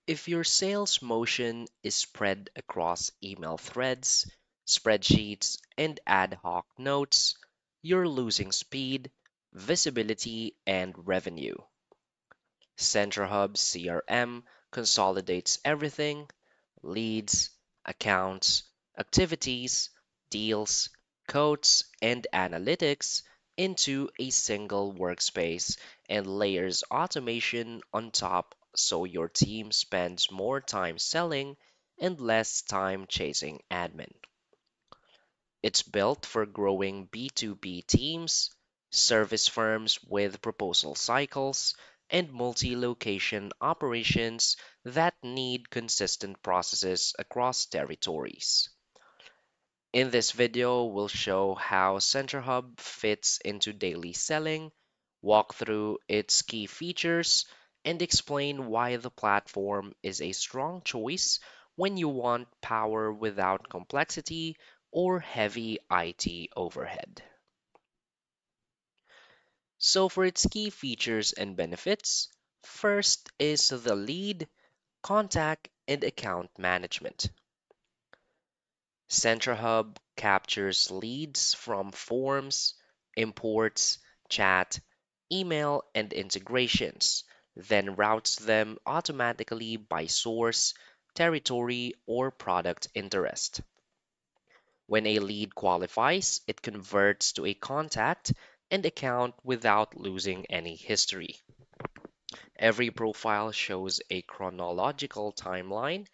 If your sales motion is spread across email threads, spreadsheets, and ad hoc notes, you're losing speed, visibility, and revenue. CentraHub CRM consolidates everything: leads, accounts, activities, deals, codes, and analytics into a single workspace and layers automation on top so your team spends more time selling and less time chasing admin. It's built for growing B2B teams, service firms with proposal cycles, and multi location operations that need consistent processes across territories. In this video, we'll show how CentraHub fits into daily selling, walk through its key features, and explain why the platform is a strong choice when you want power without complexity or heavy IT overhead. So, for its key features and benefits, first is the lead, contact, and account management. CentraHub captures leads from forms, imports, chat, email, and integrations, then routes them automatically by source, territory, or product interest. When a lead qualifies, it converts to a contact and account without losing any history. Every profile shows a chronological timeline: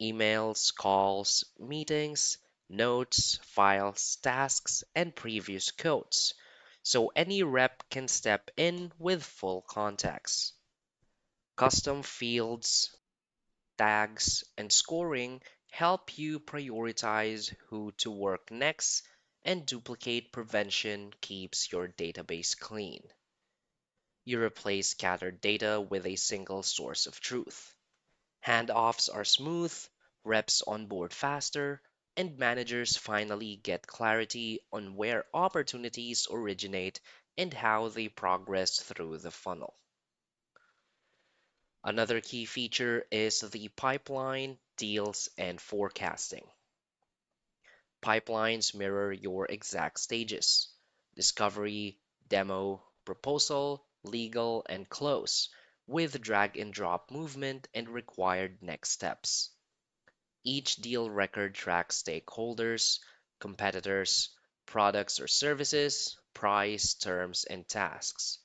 emails, calls, meetings, notes, files, tasks, and previous codes, so any rep can step in with full context. Custom fields, tags, and scoring help you prioritize who to work next, and duplicate prevention keeps your database clean. You replace scattered data with a single source of truth. Handoffs are smooth, reps onboard faster, and managers finally get clarity on where opportunities originate and how they progress through the funnel. Another key feature is the pipeline, deals, and forecasting. Pipelines mirror your exact stages: discovery, demo, proposal, legal, and close, with drag and drop movement and required next steps. Each deal record tracks stakeholders, competitors, products or services, price, terms, and tasks.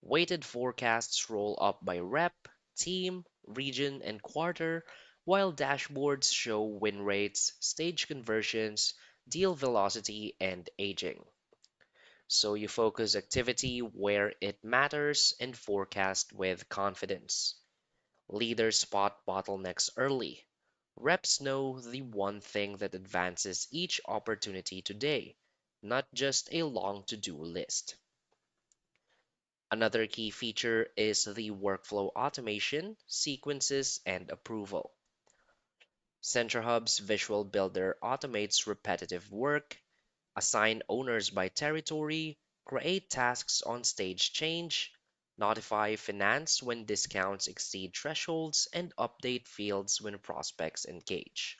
Weighted forecasts roll up by rep, team, region, and quarter, while dashboards show win rates, stage conversions, deal velocity, and aging. So you focus activity where it matters and forecast with confidence. Leaders spot bottlenecks early. Reps know the one thing that advances each opportunity today, not just a long to do list. Another key feature is the workflow automation, sequences, and approval. CentraHub's Visual Builder automates repetitive work, assign owners by territory, create tasks on stage change, notify finance when discounts exceed thresholds, and update fields when prospects engage.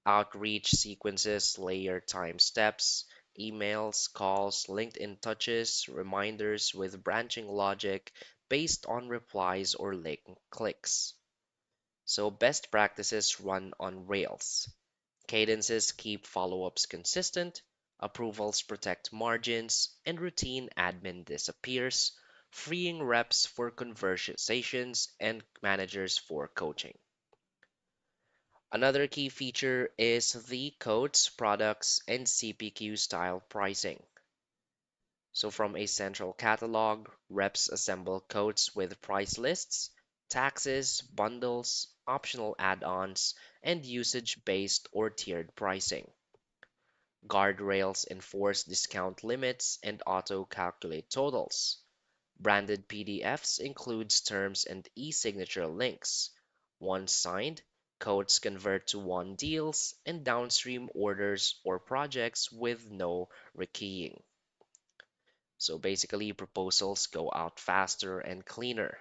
Outreach sequences layer time steps, emails, calls, LinkedIn touches, reminders with branching logic based on replies or link clicks. So best practices run on Rails. Cadences keep follow-ups consistent, approvals protect margins, and routine admin disappears, freeing reps for conversations and managers for coaching. Another key feature is the codes, products, and CPQ style pricing. So from a central catalog, reps assemble codes with price lists, taxes, bundles, optional add-ons, and usage-based or tiered pricing. Guardrails enforce discount limits and auto-calculate totals. Branded PDFs includes terms and e-signature links. Once signed, codes convert to won deals and downstream orders or projects with no rekeying. So basically, proposals go out faster and cleaner.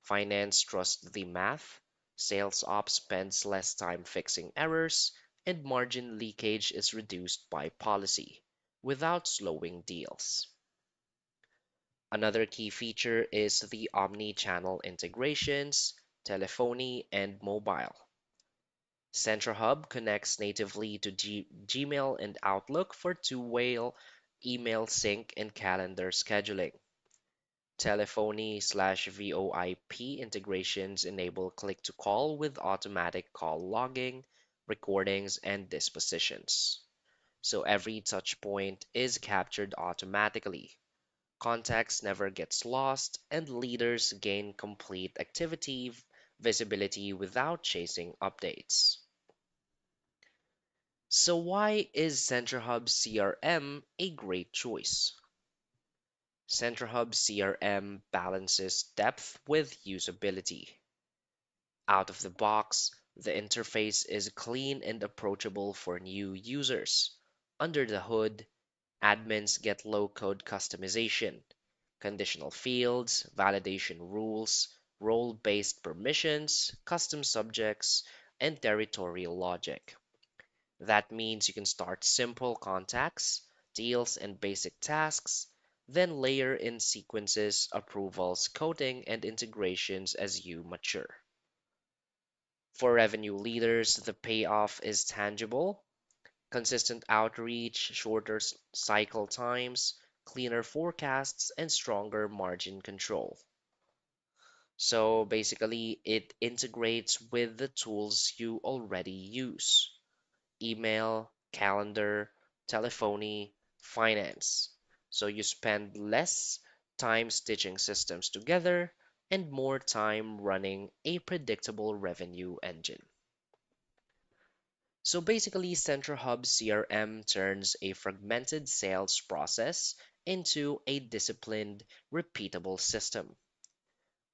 Finance trusts the math. Sales ops spends less time fixing errors, and margin leakage is reduced by policy without slowing deals. Another key feature is the omni-channel integrations, telephony, and mobile. CentraHub connects natively to Gmail and Outlook for two-way email sync and calendar scheduling. Telephony/VoIP integrations enable click to call with automatic call logging, recordings, and dispositions. So every touch point is captured automatically. Context never gets lost, and leaders gain complete activity visibility without chasing updates. So why is CentraHub CRM a great choice? CentraHub CRM balances depth with usability. Out of the box, the interface is clean and approachable for new users. Under the hood, admins get low-code customization, conditional fields, validation rules, role-based permissions, custom subjects, and territorial logic. That means you can start simple contacts, deals, and basic tasks, then layer in sequences, approvals, coding, and integrations as you mature. For revenue leaders, the payoff is tangible: consistent outreach, shorter cycle times, cleaner forecasts, and stronger margin control. So basically, it integrates with the tools you already use: email, calendar, telephony, finance. So you spend less time stitching systems together and more time running a predictable revenue engine. So basically, CentraHub CRM turns a fragmented sales process into a disciplined, repeatable system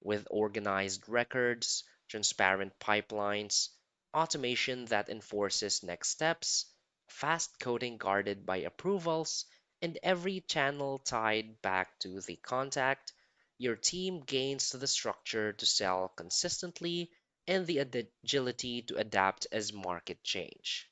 with organized records, transparent pipelines, automation that enforces next steps, fast coding guarded by approvals, and every channel tied back to the contact. Your team gains the structure to sell consistently and the agility to adapt as market change.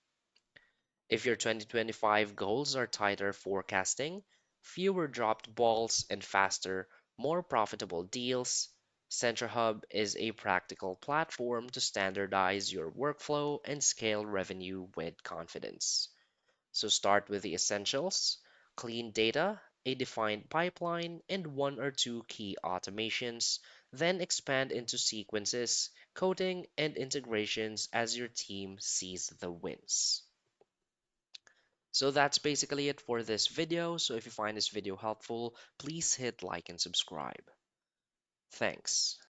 If your 2025 goals are tighter forecasting, fewer dropped balls, and faster, more profitable deals, CentraHub is a practical platform to standardize your workflow and scale revenue with confidence. So start with the essentials: clean data, a defined pipeline, and one or two key automations. Then expand into sequences, coding, and integrations as your team sees the wins. So that's basically it for this video. So if you find this video helpful, please hit like and subscribe. Thanks.